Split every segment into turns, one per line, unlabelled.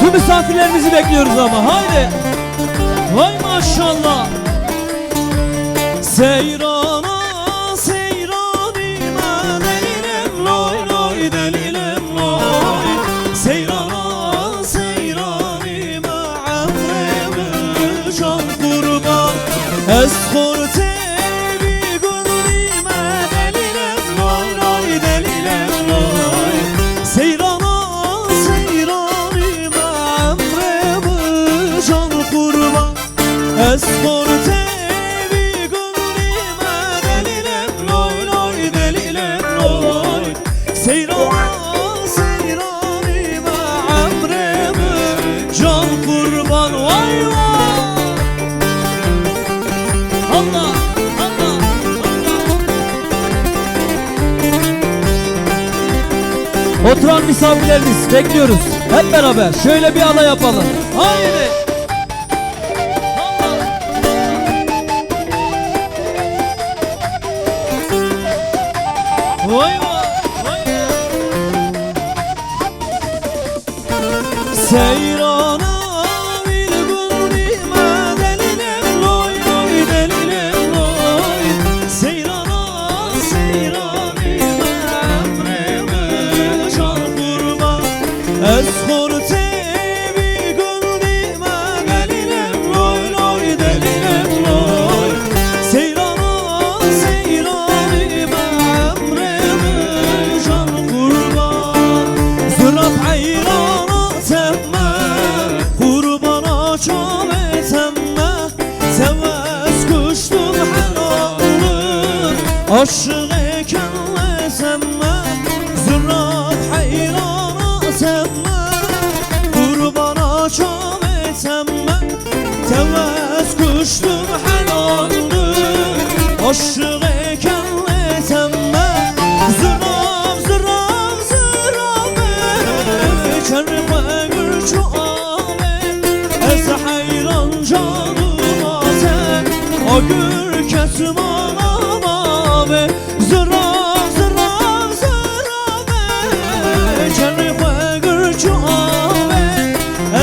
Şu misafirlerimizi bekliyoruz ama haydi. Vay maşallah. Seyrana seyranime delilem loy loy delilem loy. Seyrana seyranime amreme can kurban. Eskorte bir gönlüme delilem loy loy delilem loy. Seyrana seyranime amreme can kurban. Eskorte oturan misafirlerimiz bekliyoruz. Hep beraber şöyle bir ala yapalım. Haydi. Vay vay vay. Seyrana bir gönlüme delilem loy loy delilem loy. Seyrana seyranime emreme can kurban. Eskorte bir gönlüme delilem loy loy delilem loy. Seyrana seyranime emreme can kurban. Zırap hayrana temme kurbana çam etemme. Sevmez kuştum helallık aşık ekenlesemme. Zırap hayrana temme kurbana çam etemme. Sevmez kuştum helallık aşık ekenlesemme. Zırap zırap zırap çarpı gürçü ağabey. Ez hayran canıma sen o gür kesim ağabey. Zırap zırap zırap çarpı gürçü ağabey.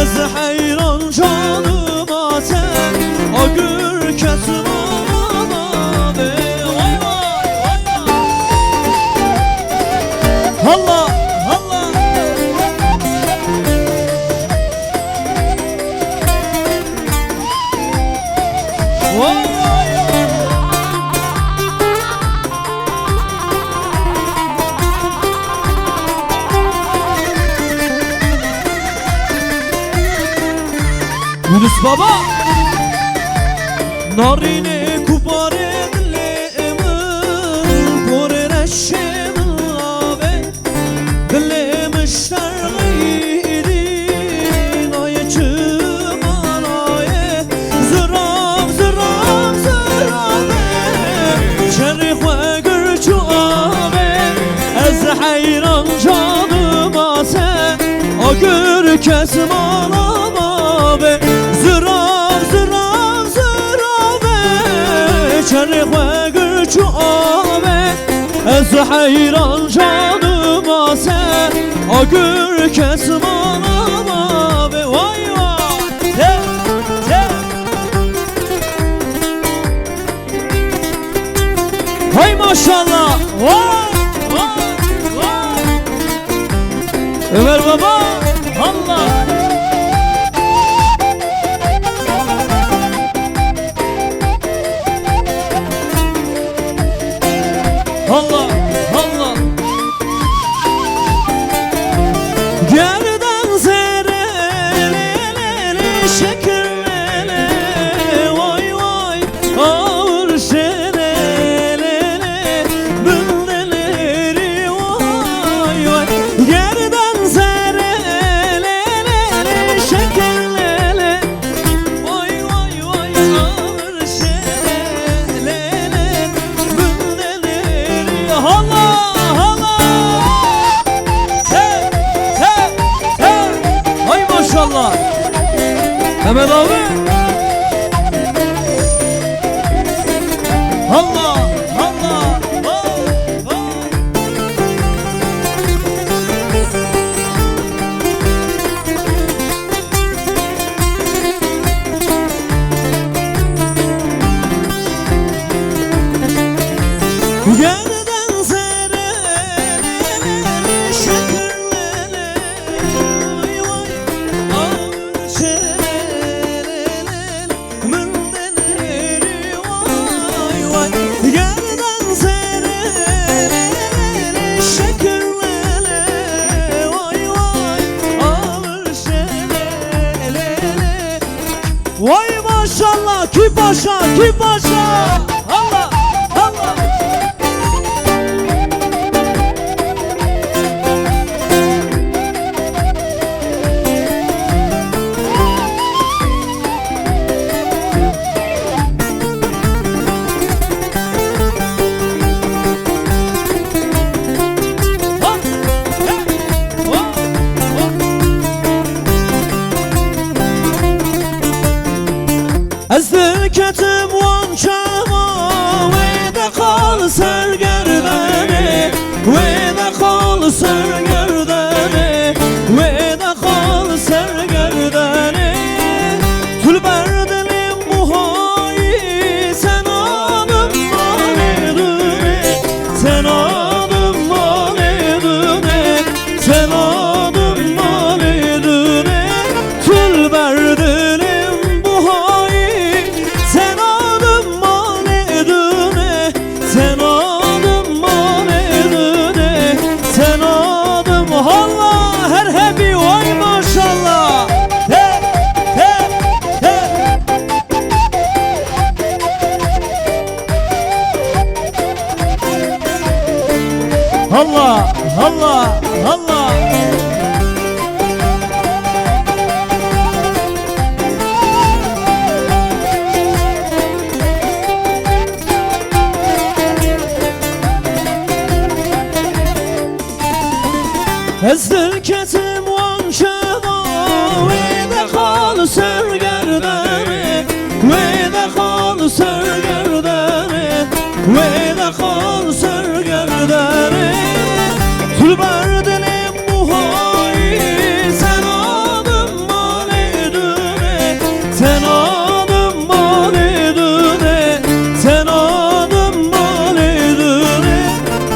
Ez hayran canıma sen o gür kesim ağabey. Vay vay vay vay. Allah Allah. Vay vay vay. Yunus Baba. Narine kupare dilemin pore reşemin abi. Dilim işlerliydin ayıcım anaye. Zırap zırap zırap şerif ve gürçü abi. Ez hayran canıma sen o gür kesim anam abi. Zırap zırap zırap şerif ve gürçü abi. Ez hayran canıma sen o gür kesim anam abi. Vay vay. Te, te. Hay maşallah. Vay vay vay. Ömer Baba. Allah. Allah Allah. Gerdan zerelele şekerlele. Vay vay ağır şelelele büldeleri vay vay. Gerdan zerelele şekerlele. Vay vay vay ağır şelelele büldeleri. Allah Allah. Sev sev sev. Hay maşallah. Mehmet abi. Allah Allah. Oh, oh. Vay maşallah ki başa ki başa. Allah Allah. Ezdirketim vankama ve de kal sergerdene, ve de kal sergerdene, ve de kal sergerdene. Tülberdilim muhayi sen adım manedune, sen adım manedune, sen adım manedune. Tülberdilim muhayi sen adım manedune, sen adım manedune, sen adım. Allah her hebi vay maşallah. He he he. Allah Allah Allah. Ezdirketim vankama ve de kal sergerdene, ve de kal sergerdene, ve de kal sergerdene. Tülberdilim muhayi sen adım manedune, sen adım manedune, sen adım manedune.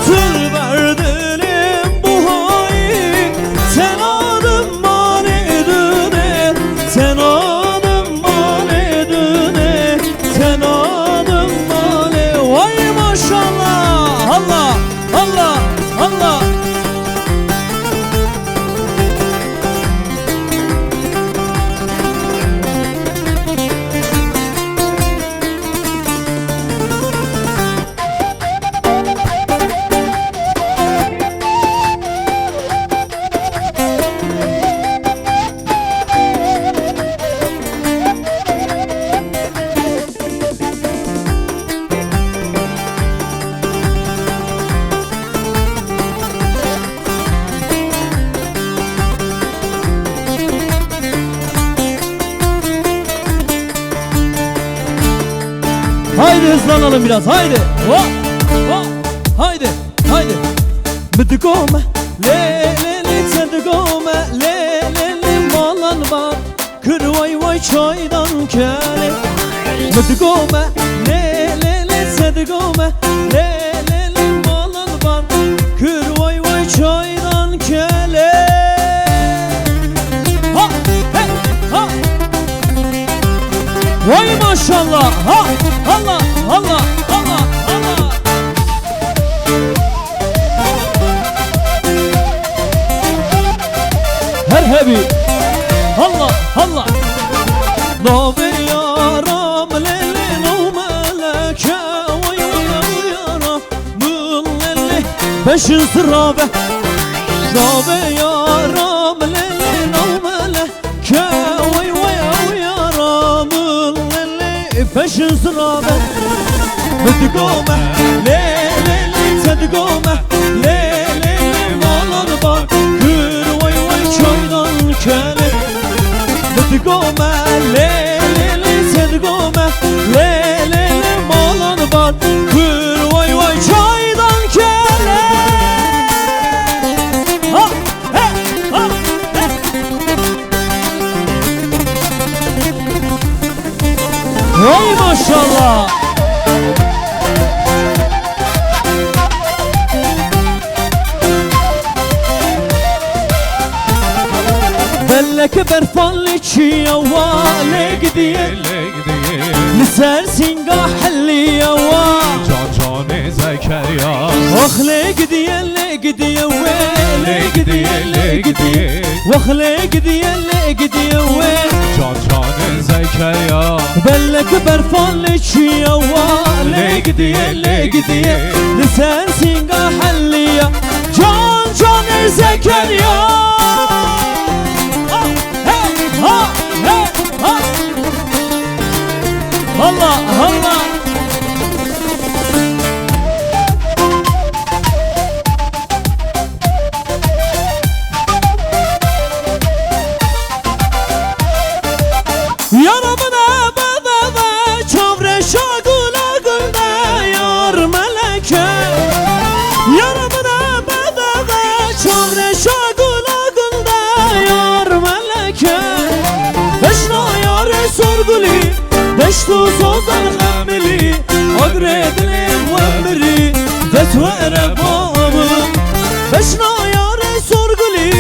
Tülberdilim muhayi sen adım manedune, sen adım manedune, sen adım mane. Vay maşallah. Allah Allah Allah. Haydi hızlanalım biraz, haydi. Ho, ho, haydi, haydi. Bıdıgome, le le le tedigome, le le le malan var. Kır vay vay çaydan kele. Bıdıgome, le le le tedigome, le le le malan var. Kır vay vay çaydan kele. Ha, hey, ha. Vay maşallah. Ha, Allah, Allah, Allah, Allah. Her hebi. Allah, Allah. Nabe yaram lele no meleke, vay vay yaram lele beşin sıra be. Nabe yaram lele no meleke, vay vay yaram lele beşin sıra be. Bıdıgome, le le le tedigome, le le le malan var. Kır vay vay çaydan kele. Bıdıgome, le le le tedigome, le le le malan var. Kır vay vay çaydan kele. Ha he ha he. Vay maşallah. Bellek berfalli çiyawa legdiye Liser singa halliyawa
Can Zekeriya
Vah legdiye we
Legdiye
Vah legdiye we
Can Zekeriya Zekeriya
بلك برفالك يا والك دي لسان سينقا حلية جان زكريا ها الله الله Yaramına baba çavre şagula gülde yar meleke Yaramına baba çavre şagula gülde yar meleke Beşna yare sorguli Beştu sozan hamili Agredlim vemri Detvere babı Beşna yare sorguli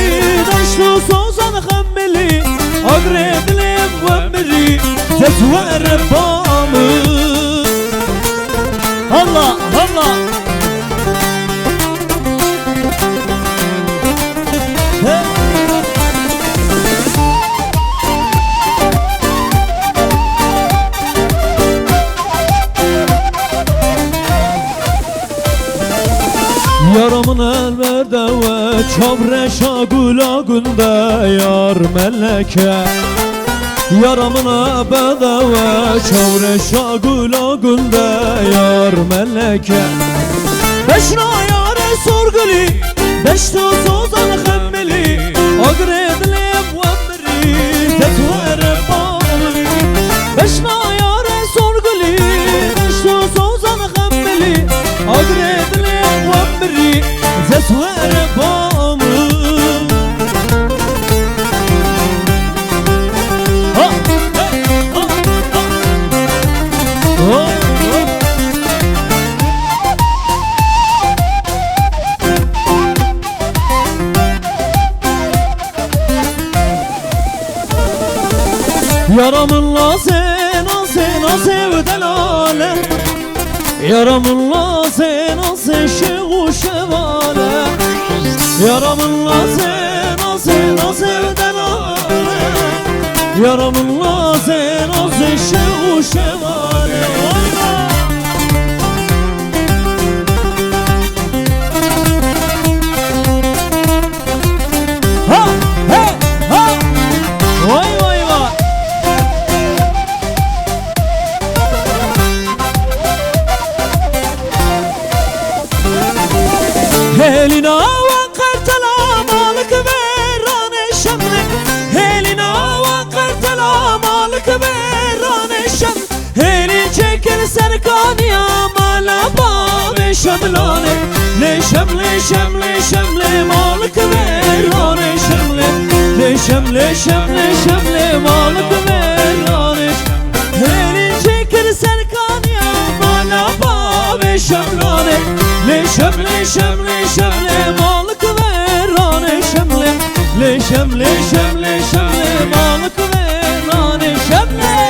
Beştu sozan hamili Agredlim vemri Detvere babı Allah Allah Yaramın elberde ve çavre şagula günde yar meleke Yaramın elberde ve çavre şagula günde yar meleke Beşna yare sorguli Beştu sozan hemmeli Agredlim vemri Detvere bağlı Beşna yare sorguli Beştu sozan hemmeli Agredlim vemri Detvere bağlı Yaramınla sen sevden ale Yaramınla sen şeğu şevale Yaramınla sen sevden ale Yaramınla sen şeğu şevale Ha he ha Vay vay vay Helina vakartala malık verane şemle Helina vakartala malık verane şem Helin çekil serkaniya malaba ve şemlane Le şemle malık verane şemle Le şemle malık verane Helin çekil serkaniya malaba ve şemlane Le şemle malık verane şemle Le şemle malık verane şemle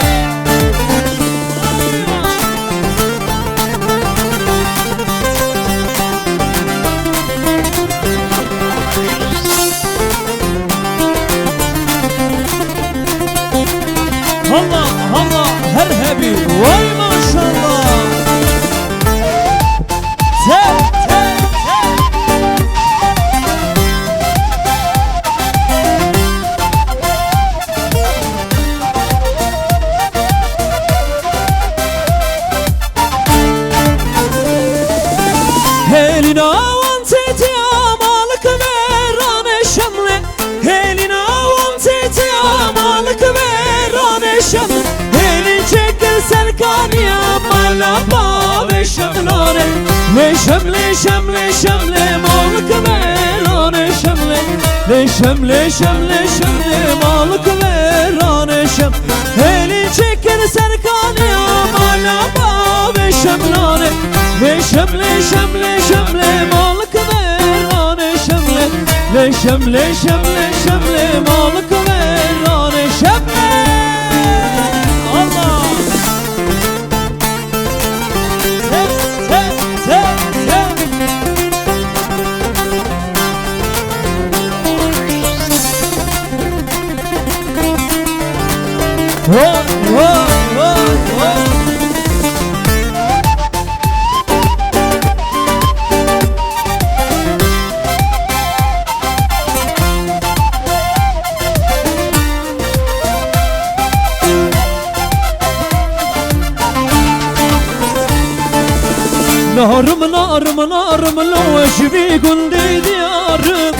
Allah Allah her hebi vay maşallah Helina vanteti amalık verane şemle Helina vanteti amalık verane şemle Helin çekil serkaniya malaba ve şemlane Le şemle malık verane şemle Le şemle malık verane şem Helin çekil serkaniya malaba ve şemlane Le şemle malık verane şemle Le şemle malık verane şemle Allah نارم نارم نارم لو اشبي قندي ديارم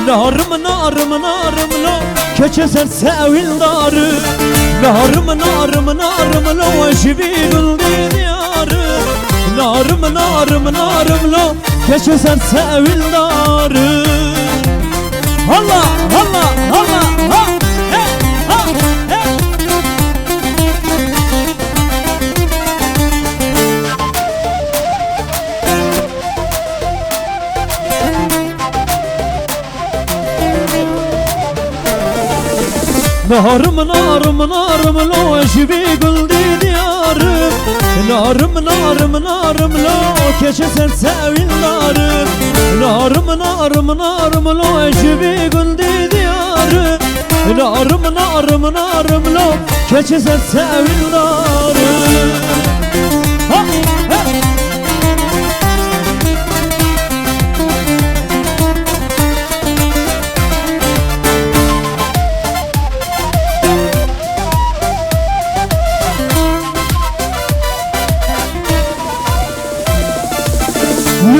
نارم نارم نارم لو كشسر ساوي الدار نارم نارم نارم لو اشبي قندي ديارم نارم نارم نارم لو كشسر ساوي الدار هلا هلا هلا ها ها ها نارم نارم نارم لو اشبي قلدي ديارم نارم نارم نارم لو كشسر ساوي النار نارم نارم نارم لو اشبي قلدي ديارم نارم نارم نارم لو كشسر ساوي النار ها ها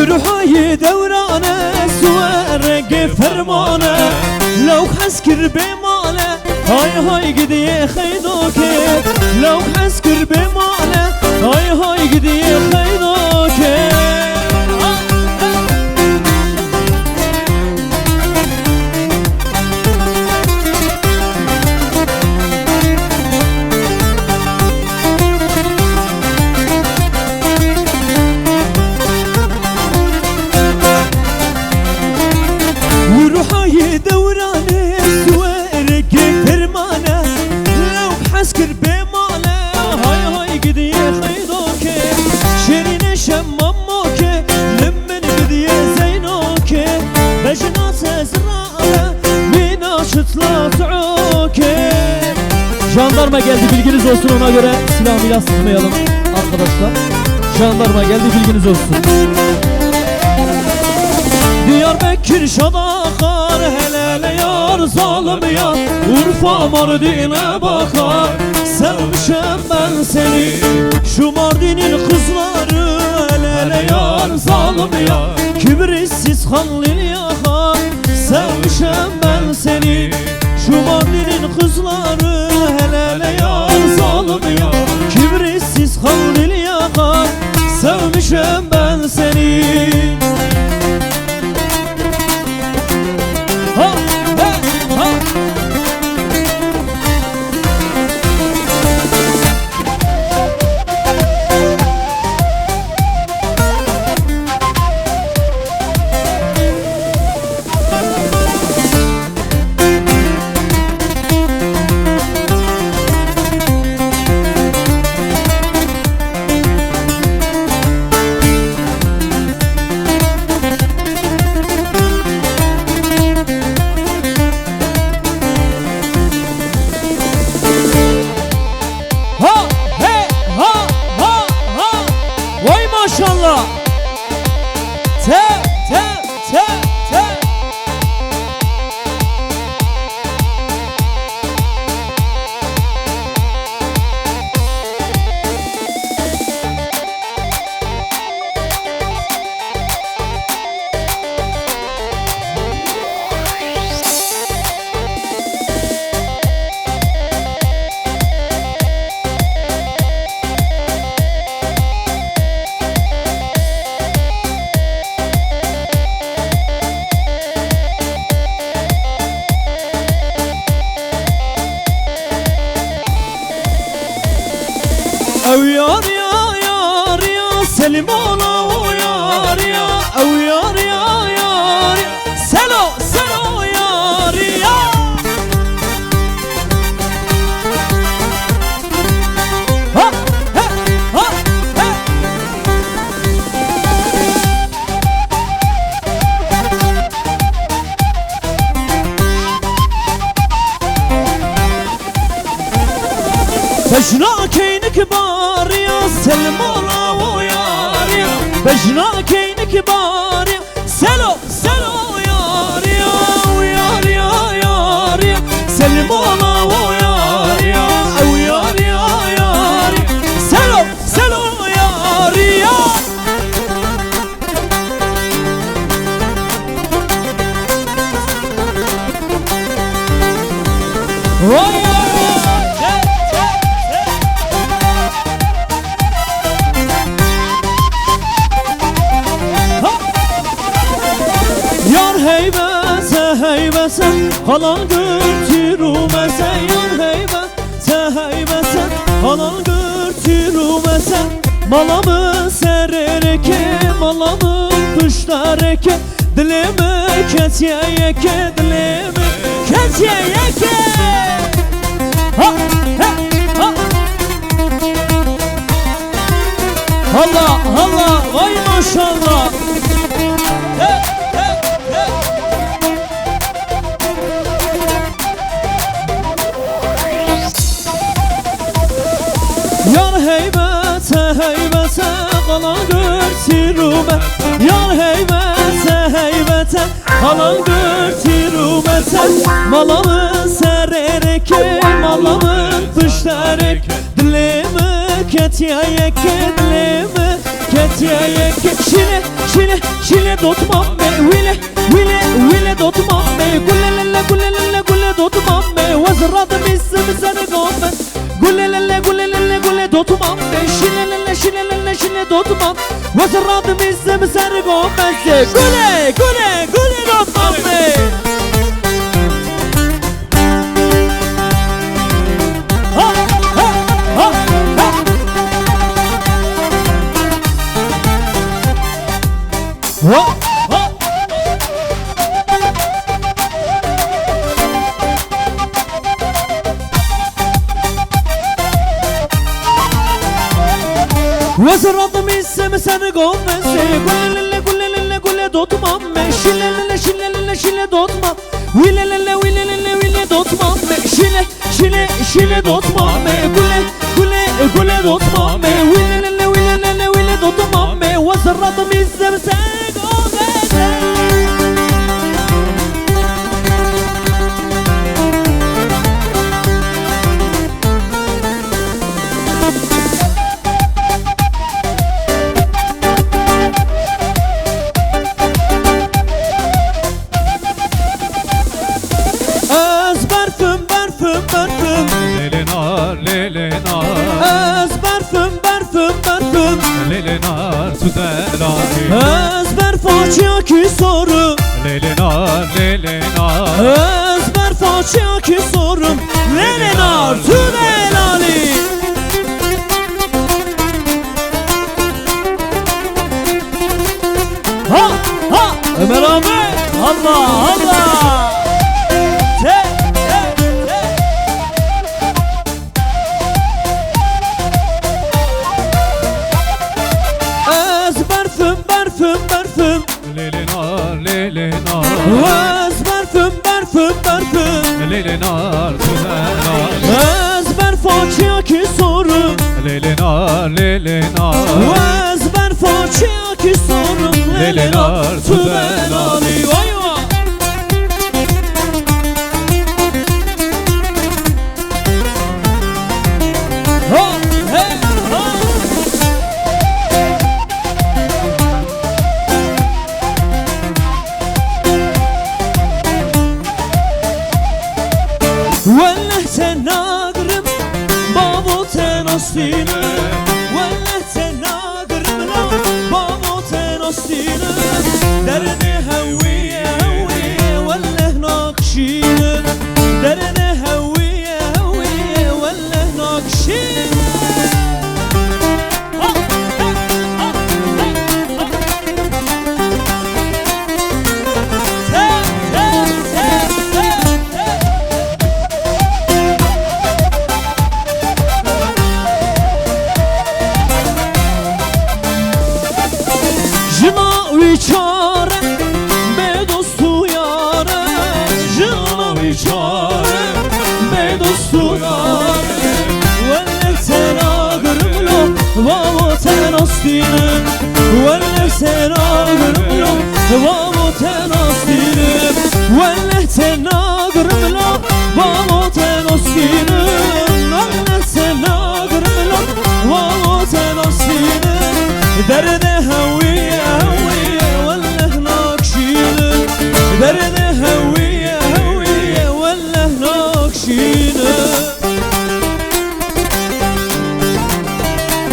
يروحي دورانه سوارق فرمانه لو حسكر بماله هاي هاي قدي خيدوكي لو حسكر بماله هاي هاي قدي خيدوكي دورانه سوارق فرمانه لو حسكر بماله هاي هاي قدي خيدوكي شيرين شماموكي لمن قدي زينوكي بجناس ازراره بناشطla تعوكي Jandarma geldi bilginiz olsun, ona göre silah milah sıkmayalım arkadaşlar. Jandarma geldi bilginiz olsun. Diyarbakır şadakar helal yar zalim yar Urfa Mardin'e bakar sevmişim ben seni Şu Mardin'in kızları helal yar zalim yar Kibrissiz kanlil yakar sevmişim ben seni Şu Mardin'in kızları helal yar zalim yar Kibrissiz kanlil yakar sevmişim ben seni Maşallah. Te te te te. او يار يا يار يا سلم الله يار يا او يار يا يار سلو سلو يار يا ها ها ها ها بجنا كينك باريا سلم الله وياريا بجنا كينك باريا سلو سلو ياريا وياريا ياريا سلم الله وياريا وياريا ياريا سلو سلو ياريا Yar heybete heybete halal gürtürümese Yar heybete heybete halal gürtürümese Malamı serereke malamı püştereke Dilimi ketiyeke dilimi ketiyeke Ha ha ha Allah Allah vay maşallah Hey hey hey Yar heybete heybete kalan gürtürüme Yar heybete heybete kalan gürtürümete Malamı serereke malamı püştereke Dilimi ketiyeke dilimi ketiyeke Şile şile şile dotmam me Wile wile wile dotmam me Gulelele gulelele gule dotmam me Vazradım isim seni gomme Gulelele gulelele gule dotmam me Şilelele şilelele şile dotmam Vazradım isim seni gomme Gule gule gule dotmam me Ha ha ha ha Ha ha Vazradım ismi seni gommesi Gulelele gulelele gule dotmam me Şilelele şilelele şile dotmam Vilelele vilelele vile dotmam me Şile şile şile dotmam me Gule gule gule dotmam me Vilelele vilelele vile dotmam me Vazradım ismi seni gommesi Ez berfüm berfüm berfüm
Lelenar lelenar
Ez berfüm berfüm berfüm
Lelenar su delali
Ez berfaçya ki soru
Lelenar lelenar
Ez berfaçya ki sorum Lelenar tünelali Ha ha Ömer abi Allah Allah Te te te Ez berfüm berfüm berfüm
Lelenar lelenar
Ez berfüm berfüm berfüm
Lelenar su delali
Ez berfaçya ki sorum
Lelenar lelenar
Ez berfaçya ki sorum
Lelenar
tübelali Vay vay Ha he ha Wallah tenagrim babu tenasine Wallah tenagrim babu tenasine Derdi hawiye hawiye wallah nakşine Derdi hawiye hawiye wallah nakşine Ha ha ha ha Te te te te Jina vichare be dostu yare Jina vichare be dostu yare Velle astinim Velle sena gırmla Vamo ten astinim Velle sena gırmla Vamo ten astinim Velle sena gırmla Vamo ten astinim Derde haviye haviye Velle nakşinim Derde haviye haviye Velle nakşinim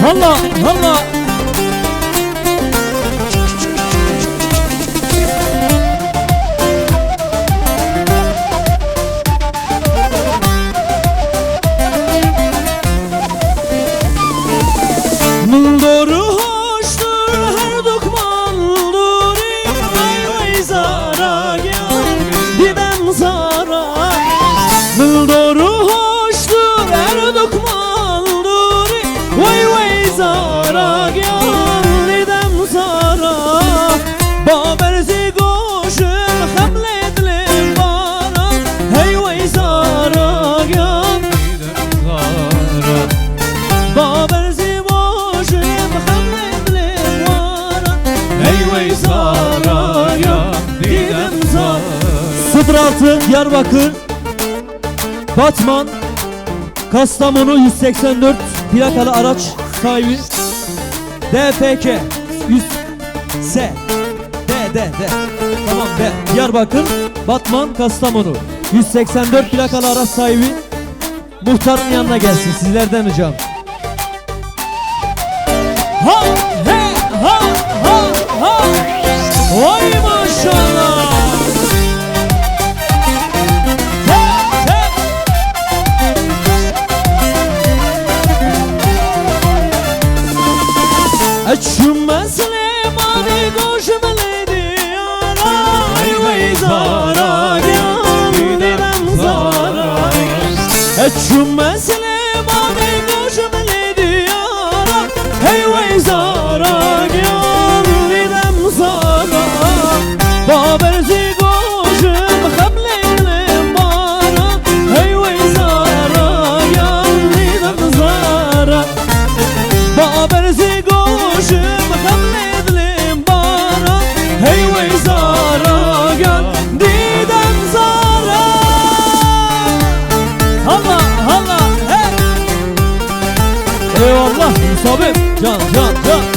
Allah Allah Mıldoru hoştur her dokmandur Vay vay zara gel didem zara Mıldoru hoştur her dokmandur Vay vay zara gel didem zara Baberzi goşun hamledlim bana Hey vay zara gel
didem zara
Baberzi
Ey zara ya didem zara
06 Diyarbakır Batman Kastamonu 184 plakalı araç sahibi DPK 100 S D Tamam D Diyarbakır Batman Kastamonu 184 plakalı araç sahibi muhtarın yanına gelsin sizlerden ricam. Ha he ha ha ha Vay maşallah Açma Süleyman'ı koşmalı diyara Vay zara gel didem zara Açma Süleyman'ı koşmalı diyara Hey vay zara gel didem zara Baberzi koşum hamleylim bana Hey vay zara gel didem zara Baberzi koşum hamleylim bana Hey vay zara gel didem zara Allah Allah hey Eyvallah Musabim can